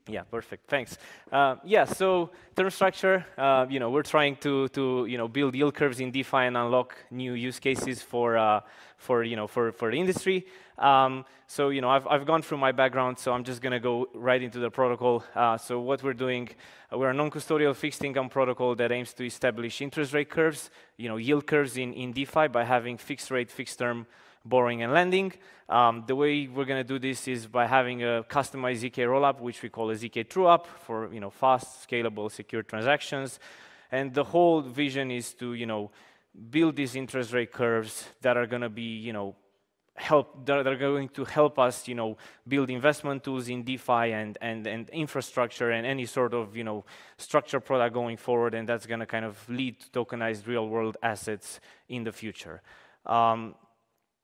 Yeah, perfect. Thanks. Yeah, so term structure, we're trying to build yield curves in DeFi and unlock new use cases for the industry. So I've gone through my background, so I'm just going to go right into the protocol. So what we're doing, we're a non-custodial fixed income protocol that aims to establish interest rate curves, yield curves in DeFi by having fixed rate, fixed term borrowing and lending. The way we're going to do this is by having a customized ZK rollup, which we call a ZK trueUp for fast, scalable, secure transactions. And the whole vision is to build these interest rate curves that are going to be that are going to help us build investment tools in DeFi and infrastructure and any sort of structured product going forward, and that's going to kind of lead to tokenized real world assets in the future.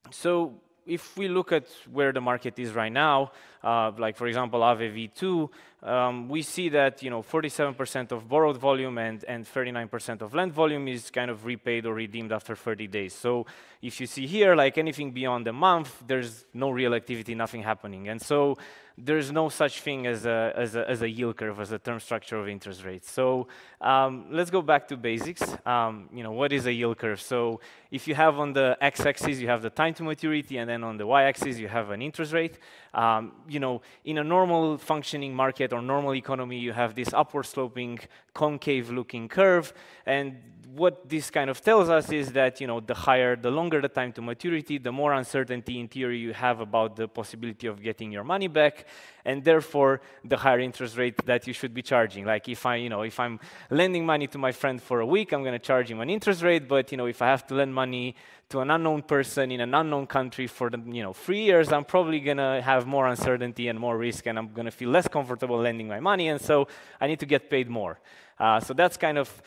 So if we look at where the market is right now, like for example, Aave V2, we see that 47% of borrowed volume and 39% of lent volume is kind of repaid or redeemed after 30 days. So if you see here, like anything beyond a month, there's no real activity, nothing happening. And so there's no such thing as a yield curve, as a term structure of interest rates. So let's go back to basics. What is a yield curve? So if you have on the x-axis, you have the time to maturity, and then on the y-axis, you have an interest rate. In a normal functioning market or normal economy, you have this upward sloping, concave-looking curve, and what this kind of tells us is that the longer the time to maturity, the more uncertainty in theory you have about the possibility of getting your money back, and therefore the higher interest rate that you should be charging. Like if I'm lending money to my friend for a week, I'm going to charge him an interest rate, but if I have to lend money to an unknown person in an unknown country for 3 years, I'm probably going to have more uncertainty and more risk, and I'm going to feel less comfortable lending my money, and so I need to get paid more. So that's kind of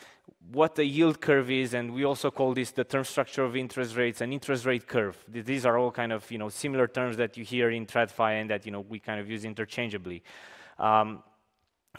what the yield curve is, and we also call this the term structure of interest rates and interest rate curve. These are all kind of similar terms that you hear in TradFi and that we kind of use interchangeably.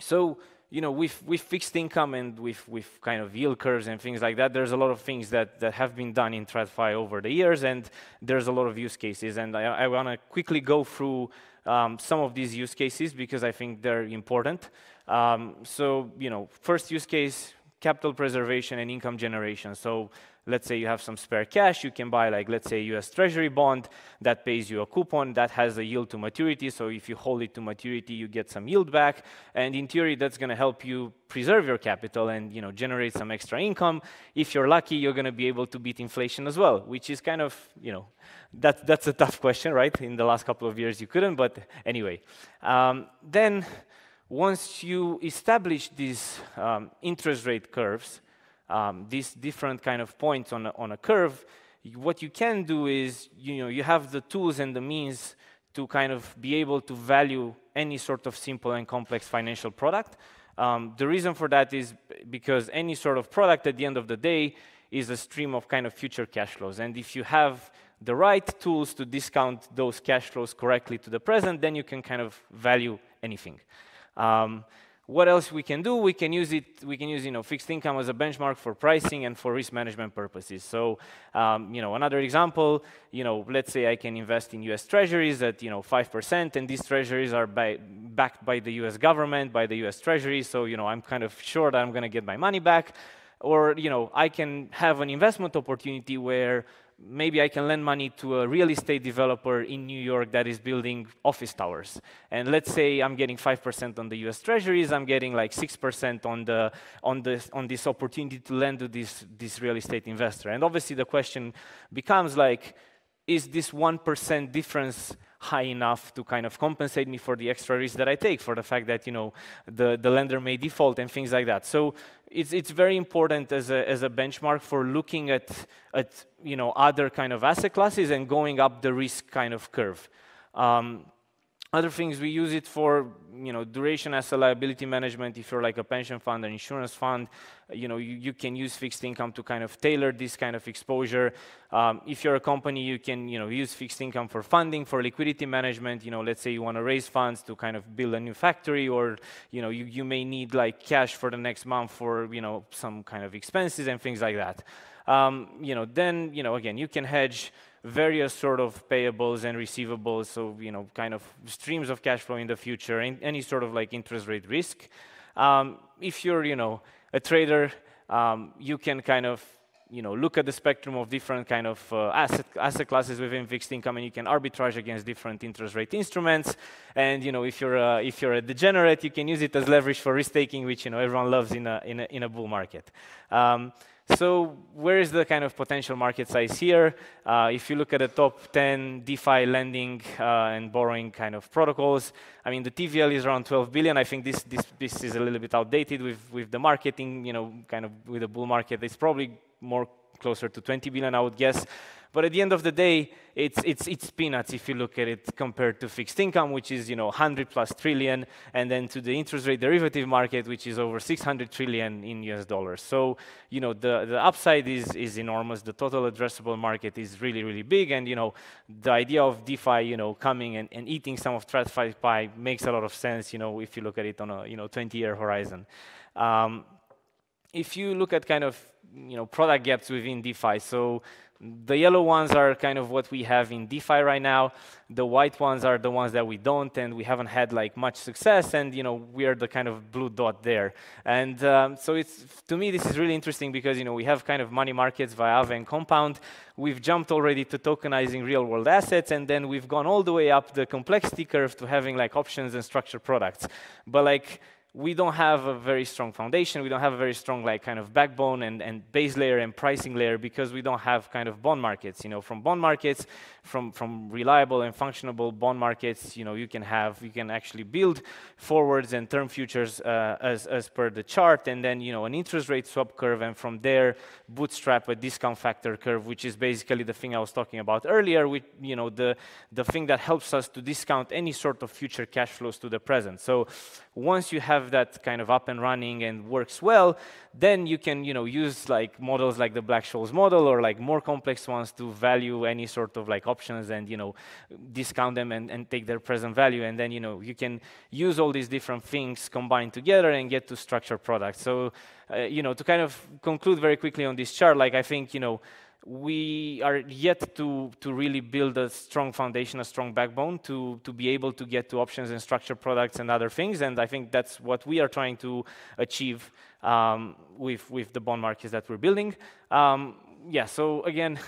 So with fixed income and with kind of yield curves and things like that, there's a lot of things that have been done in TradFi over the years, and there's a lot of use cases. And I want to quickly go through some of these use cases because I think they're important. So first use case, capital preservation and income generation. So let's say you have some spare cash, you can buy, like, let's say US Treasury bond that pays you a coupon that has a yield to maturity. So if you hold it to maturity, you get some yield back, and in theory that's going to help you preserve your capital and generate some extra income. If you're lucky, you're going to be able to beat inflation as well, which is kind of that's a tough question, right? In the last couple of years you couldn't, but anyway. Then once you establish these interest rate curves, these different kind of points on a curve, what you can do is you have the tools and the means to kind of be able to value any sort of simple and complex financial product. The reason for that is because any sort of product at the end of the day is a stream of kind of future cash flows, and if you have the right tools to discount those cash flows correctly to the present, then you can kind of value anything. What else we can do? We can use fixed income as a benchmark for pricing and for risk management purposes. So, another example, let's say I can invest in US Treasuries at 5%, and these Treasuries are backed by the US government, by the US Treasury. So, I'm kind of sure that I'm going to get my money back. Or, I can have an investment opportunity where maybe I can lend money to a real estate developer in New York that is building office towers. And let's say I'm getting 5% on the US Treasuries, I'm getting like 6% on this opportunity to lend to this real estate investor. And obviously the question becomes like, is this 1% difference high enough to kind of compensate me for the extra risk that I take, for the fact that the lender may default and things like that. So it's very important as a benchmark for looking at other kind of asset classes and going up the risk kind of curve. Other things we use it for, duration asset liability management. If you're like a pension fund or insurance fund, you can use fixed income to kind of tailor this kind of exposure. If you're a company, you can use fixed income for funding, for liquidity management. Let's say you want to raise funds to kind of build a new factory, or you may need like cash for the next month for some kind of expenses and things like that. Then again, you can hedge various sort of payables and receivables, so kind of streams of cash flow in the future, and any sort of like interest rate risk. If you're a trader, you can kind of look at the spectrum of different kind of asset classes within fixed income, and you can arbitrage against different interest rate instruments. And if you're a degenerate, you can use it as leverage for risk taking, which everyone loves in a bull market. So where is the kind of potential market size here? If you look at the top 10 DeFi lending and borrowing kind of protocols, I mean, the TVL is around 12 billion. I think this is a little bit outdated with the marketing, kind of with the bull market. It's probably more closer to 20 billion, I would guess. But at the end of the day, it's peanuts if you look at it compared to fixed income, which is 100+ trillion, and then to the interest rate derivative market, which is over 600 trillion in US dollars. So the upside is enormous. The total addressable market is really, really big, and the idea of DeFi coming and eating some of TradFi pie makes a lot of sense. If you look at it on a 20-year horizon. If you look at kind of product gaps within DeFi, so the yellow ones are kind of what we have in DeFi right now. The white ones are the ones that we don't, and we haven't had like much success, and we are the kind of blue dot there. And so to me this is really interesting because we have kind of money markets via Aave and Compound. We've jumped already to tokenizing real world assets, and then we've gone all the way up the complexity curve to having like options and structured products. But like, we don't have a very strong foundation. We don't have a very strong like kind of backbone and base layer and pricing layer because we don't have kind of bond markets. From bond markets, from reliable and functionable bond markets, you can actually build forwards and term futures as per the chart, and then an interest rate swap curve, and from there bootstrap a discount factor curve, which is basically the thing I was talking about earlier, with the thing that helps us to discount any sort of future cash flows to the present. So once you have that kind of up and running and works well, then you can use like models like the Black-Scholes model or like more complex ones to value any sort of like options and discount them and take their present value, and then you can use all these different things combined together and get to structured products. So to kind of conclude very quickly on this chart, like I think we are yet to really build a strong foundation, a strong backbone to be able to get to options and structured products and other things. And I think that's what we are trying to achieve with the bond markets that we're building. Yeah, so again,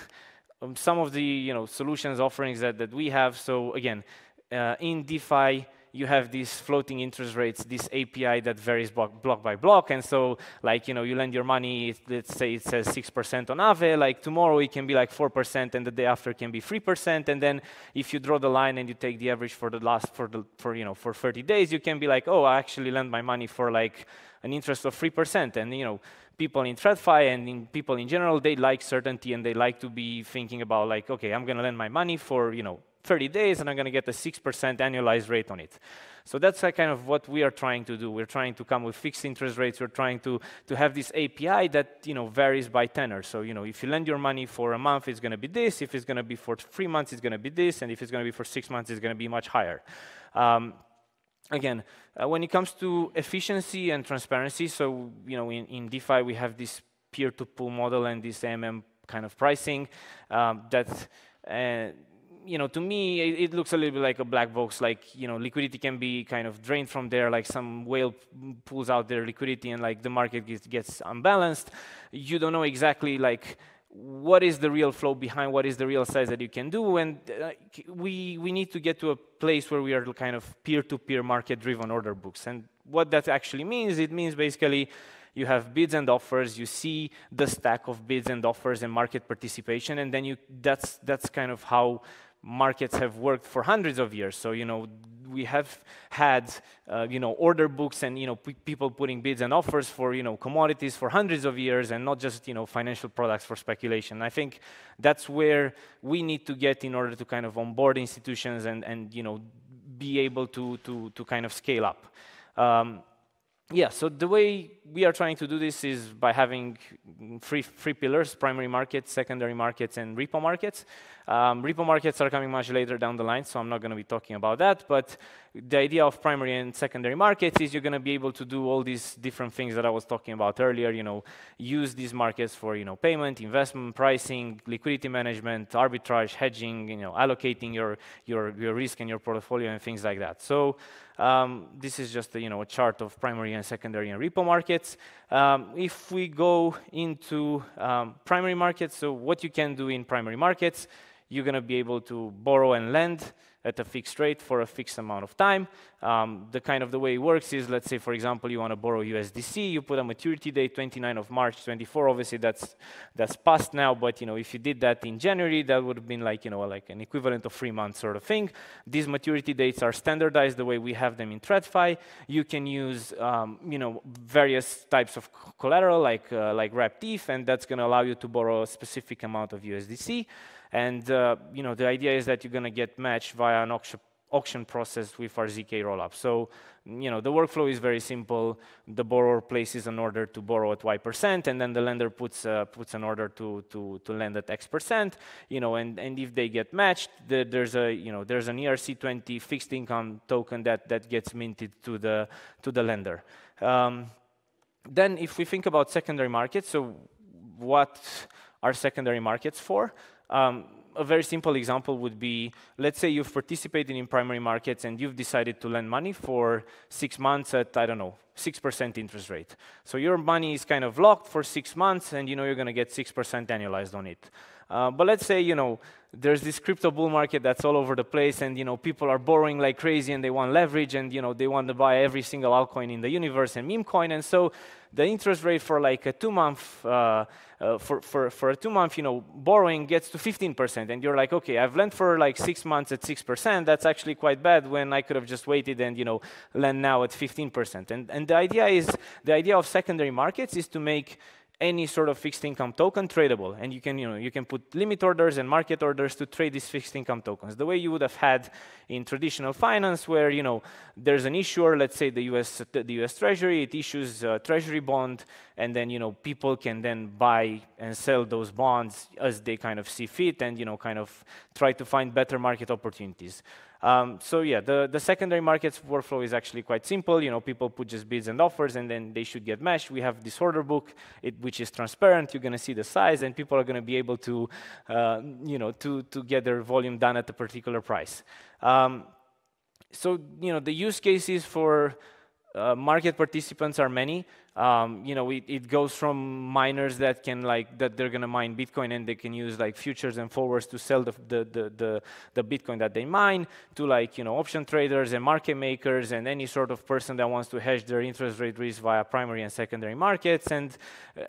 some of the solutions offerings that we have. So again, in DeFi, you have these floating interest rates, this API that varies block by block. And so like, you lend your money, let's say it says 6% on Aave, like tomorrow it can be like 4%, and the day after can be 3%. And then if you draw the line and you take the average for the last, for 30 days, you can be like, oh, I actually lend my money for like an interest of 3%. And people in TradFi and people in general, they like certainty, and they like to be thinking about like, okay, I'm gonna lend my money for 30 days, and I'm going to get a 6% annualized rate on it. So that's kind of what we are trying to do. We're trying to come with fixed interest rates. We're trying to have this API that varies by tenor. So if you lend your money for a month, it's going to be this. If it's going to be for 3 months, it's going to be this. And if it's going to be for 6 months, it's going to be much higher. Again, when it comes to efficiency and transparency, so in DeFi we have this peer-to-pool model and this AMM kind of pricing that. To me, it looks a little bit like a black box. Like, liquidity can be kind of drained from there. Like some whale pulls out their liquidity, and like the market gets unbalanced. You don't know exactly like what is the real flow behind, what is the real size that you can do, and we need to get to a place where we are kind of peer-to-peer market-driven order books. And what that actually means, it means basically you have bids and offers, you see the stack of bids and offers and market participation, and then that's kind of how markets have worked for hundreds of years. So we have had order books and people putting bids and offers for commodities for hundreds of years, and not just financial products for speculation. I think that's where we need to get in order to kind of onboard institutions and be able to kind of scale up. Yeah, so the way we are trying to do this is by having three pillars: primary markets, secondary markets, and repo markets. Repo markets are coming much later down the line, so I'm not going to be talking about that. But the idea of primary and secondary markets is you're going to be able to do all these different things that I was talking about earlier, use these markets for, payment, investment, pricing, liquidity management, arbitrage, hedging, allocating your risk and your portfolio and things like that. So this is just a chart of primary and secondary and repo markets. If we go into primary markets, so what you can do in primary markets, you're going to be able to borrow and lend at a fixed rate for a fixed amount of time. The way it works is, let's say, for example, you want to borrow USDC, you put a maturity date, 29 of March 24. Obviously, that's past now, but if you did that in January, that would have been like an equivalent of 3 months sort of thing. These maturity dates are standardized the way we have them in TradFi. You can use various types of collateral like wrapped ETH, and that's going to allow you to borrow a specific amount of USDC. And the idea is that you're going to get matched via an auction process with our ZK rollup. So the workflow is very simple. The borrower places an order to borrow at Y%, and then the lender puts an order to lend at X%. And if they get matched, there's an ERC20 fixed income token that gets minted to the lender. Then if we think about secondary markets, so what are secondary markets for? A very simple example would be, let's say you've participated in primary markets and you've decided to lend money for 6 months at, I don't know, 6% interest rate. So your money is kind of locked for 6 months and you're going to get 6% annualized on it. But let's say, there's this crypto bull market that's all over the place and, people are borrowing like crazy and they want leverage and, they want to buy every single altcoin in the universe and meme coin. And so the interest rate for like a 2-month, for a 2-month, borrowing gets to 15%. And you're like, okay, I've lent for like 6 months at 6%. That's actually quite bad when I could have just waited and, lend now at 15%. And the idea of secondary markets is to make any sort of fixed income token tradable, and you can put limit orders and market orders to trade these fixed income tokens, the way you would have had in traditional finance, where there's an issuer, let's say the U.S. Treasury, it issues a Treasury bond, and then people can then buy and sell those bonds as they kind of see fit, and kind of try to find better market opportunities. So yeah, the secondary markets workflow is actually quite simple. People put just bids and offers, and then they should get matched. We have this order book, which is transparent. You're going to see the size, and people are going to be able to, to get their volume done at a particular price. So the use cases for market participants are many. It goes from miners that can that they're going to mine Bitcoin and they can use futures and forwards to sell the Bitcoin that they mine, to option traders and market makers and any sort of person that wants to hedge their interest rate risk via primary and secondary markets, and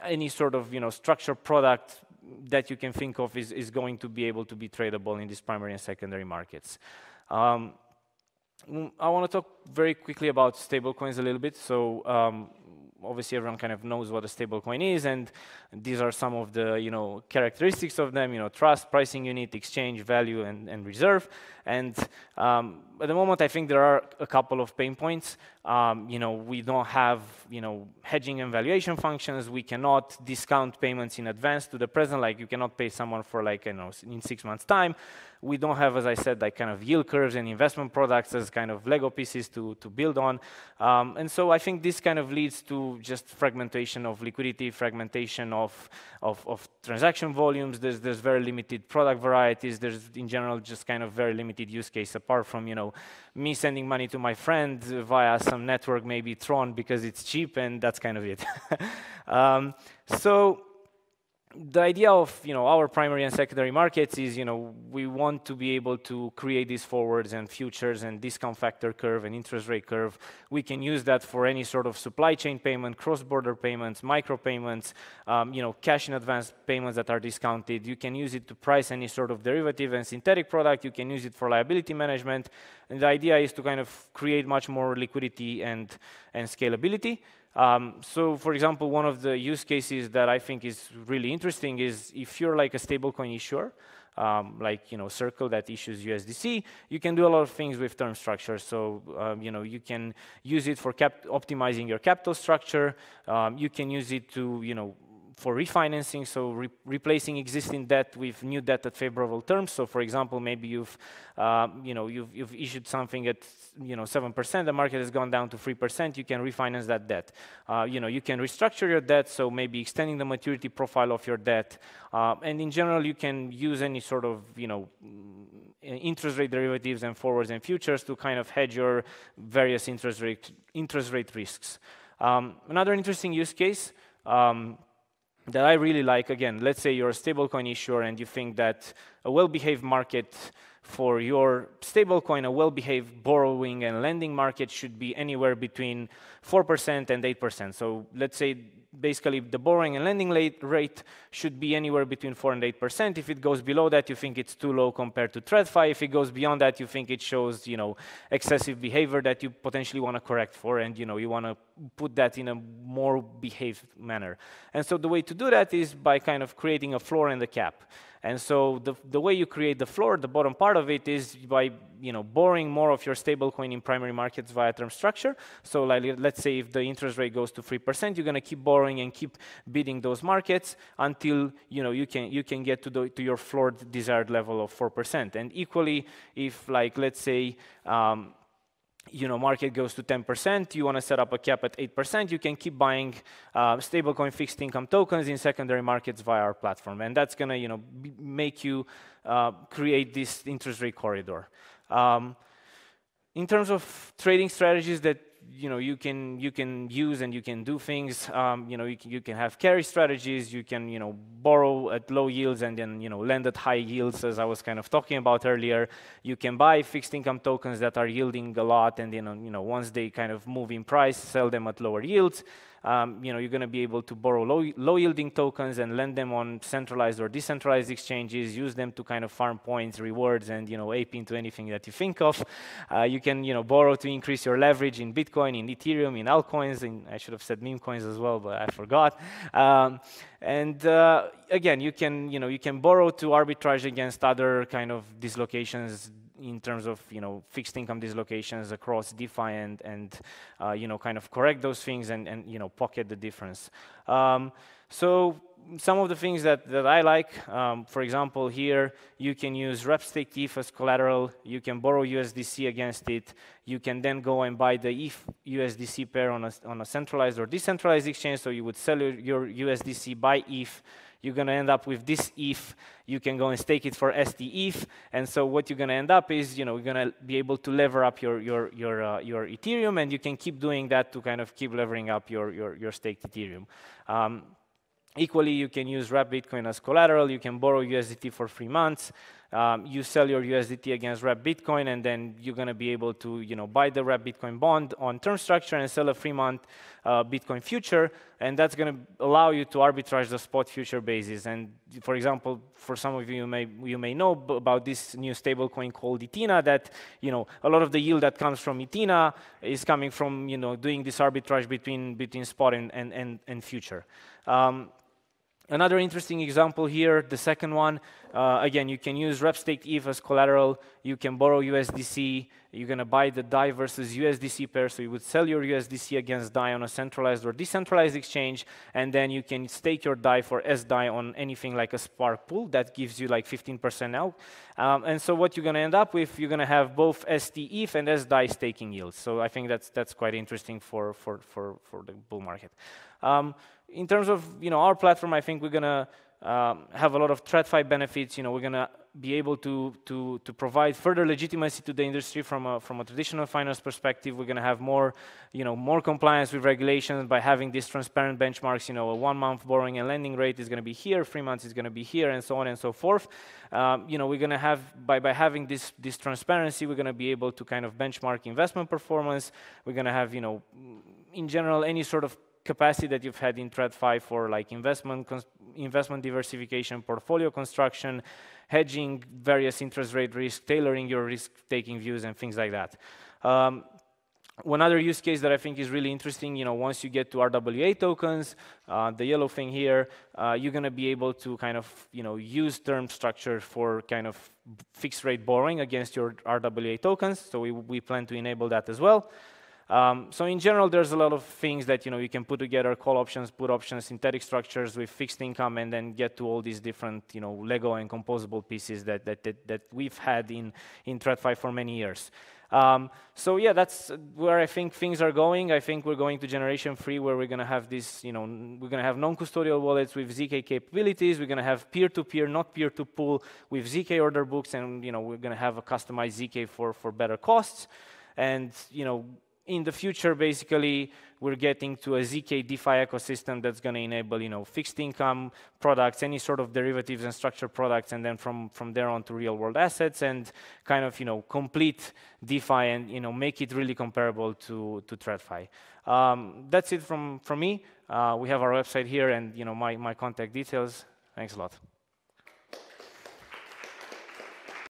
any sort of structured product that you can think of is going to be able to be tradable in these primary and secondary markets. I want to talk very quickly about stablecoins a little bit. So obviously everyone kind of knows what a stablecoin is, and these are some of the characteristics of them. Trust, pricing unit, exchange, value, and reserve. And at the moment, I think there are a couple of pain points. We don't have hedging and valuation functions. We cannot discount payments in advance to the present. You cannot pay someone for in 6 months' time. We don't have, as I said, kind of yield curves and investment products as kind of Lego pieces to build on. And so I think this kind of leads to just fragmentation of liquidity, fragmentation of transaction volumes. There's very limited product varieties. There's, in general, just kind of very limited use case, apart from, me sending money to my friend via some network, maybe Tron, because it's cheap, and that's kind of it. So the idea of our primary and secondary markets is we want to be able to create these forwards and futures and discount factor curve and interest rate curve. We can use that for any sort of supply chain payment, cross-border payments, micro payments, cash in advance payments that are discounted. You can use it to price any sort of derivative and synthetic product. You can use it for liability management, and the idea is to kind of create much more liquidity and scalability. So, for example, one of the use cases that I think is really interesting is if you're like a stablecoin issuer, Circle that issues USDC, you can do a lot of things with term structure. So, you can use it for optimizing your capital structure. You can use it to, for refinancing, so replacing existing debt with new debt at favorable terms. So, for example, maybe you've issued something at 7%. The market has gone down to 3%. You can refinance that debt. You can restructure your debt, so maybe extending the maturity profile of your debt. And in general, you can use any sort of interest rate derivatives and forwards and futures to kind of hedge your various interest rate risks. Another interesting use case that I really like, again, let's say you're a stablecoin issuer and you think that a well-behaved market for your stablecoin, a well-behaved borrowing and lending market should be anywhere between 4% and 8%. So let's say basically the borrowing and lending rate should be anywhere between 4 and 8%. If it goes below that, you think it's too low compared to TradFi. If it goes beyond that, you think it shows excessive behavior that you potentially want to correct for, and you want to put that in a more behaved manner. And so the way to do that is by kind of creating a floor and a cap. And so the way you create the floor, the bottom part of it, is by borrowing more of your stablecoin in primary markets via term structure. So like, let's say if the interest rate goes to 3%, you're going to keep borrowing and keep bidding those markets until you can get to your floor desired level of 4%. And equally, if like let's say market goes to 10%, you want to set up a cap at 8%, you can keep buying stablecoin fixed income tokens in secondary markets via our platform. And that's going to make you create this interest rate corridor. In terms of trading strategies that you can use and you can do things, you can have carry strategies, you can borrow at low yields and then lend at high yields, as I was kind of talking about earlier. You can buy fixed income tokens that are yielding a lot, and once they kind of move in price, sell them at lower yields. You're going to be able to borrow low yielding tokens and lend them on centralized or decentralized exchanges, use them to kind of farm points, rewards, and ape into anything that you think of. You can borrow to increase your leverage in Bitcoin, in Ethereum, in altcoins, I should have said meme coins as well, but I forgot. Again, you can borrow to arbitrage against other kind of dislocations in terms of fixed income dislocations across DeFi and kind of correct those things and pocket the difference. So some of the things that I like, for example, here you can use rep staked ETH as collateral. You can borrow USDC against it. You can then go and buy the ETH USDC pair on a centralized or decentralized exchange. So you would sell your USDC, buy ETH. You're going to end up with this ETH. You can go and stake it for STETH. And so what you're going to end up is, you're going to be able to lever up your Ethereum, and you can keep doing that to kind of keep levering up your staked Ethereum. Equally, you can use Wrap Bitcoin as collateral. You can borrow USDT for 3 months. You sell your USDT against Wrap Bitcoin, and then you're going to be able to buy the Wrap Bitcoin bond on term structure and sell a 3-month Bitcoin future, and that's going to allow you to arbitrage the spot future basis. And for example, for some of you, you may know about this new stablecoin called Ethena, that a lot of the yield that comes from Ethena is coming from doing this arbitrage between spot and future. Another interesting example here, the second one, again, you can use rep staked ETH as collateral. You can borrow USDC. You're going to buy the DAI versus USDC pair, so you would sell your USDC against DAI on a centralized or decentralized exchange, and then you can stake your DAI for SDAI on anything like a Spark pool. That gives you like 15% out. And so what you're going to end up with, you're going to have both STETH and SDAI staking yields. So I think that's quite interesting for the bull market. In terms of our platform, I think we're going to have a lot of TradFi benefits. We're going to be able to provide further legitimacy to the industry from a traditional finance perspective. We're going to have more compliance with regulations by having these transparent benchmarks. A 1-month borrowing and lending rate is going to be here, 3 months is going to be here, and so on and so forth. We're going to have by having this transparency, we're going to be able to kind of benchmark investment performance. We're going to have in general any sort of capacity that you've had in TradFi for like investment diversification, portfolio construction, hedging various interest rate risk, tailoring your risk-taking views, and things like that. One other use case that I think is really interesting, once you get to RWA tokens, the yellow thing here, you're going to be able to kind of, use term structure for kind of fixed rate borrowing against your RWA tokens. So we plan to enable that as well. So in general, there's a lot of things that you can put together: call options, put options, synthetic structures with fixed income, and then get to all these different Lego and composable pieces that we've had in TradFi for many years. So yeah, that's where I think things are going. I think we're going to generation 3, where we're going to have this, we're going to have non-custodial wallets with ZK capabilities. We're going to have peer-to-peer, not peer-to-pool, with ZK order books, and we're going to have a customized ZK for better costs. And in the future, basically, we're getting to a ZK DeFi ecosystem that's going to enable, fixed income products, any sort of derivatives and structured products, and then from there on to real-world assets, and kind of, complete DeFi and, make it really comparable to TradFi. That's it from me. We have our website here and, my contact details. Thanks a lot.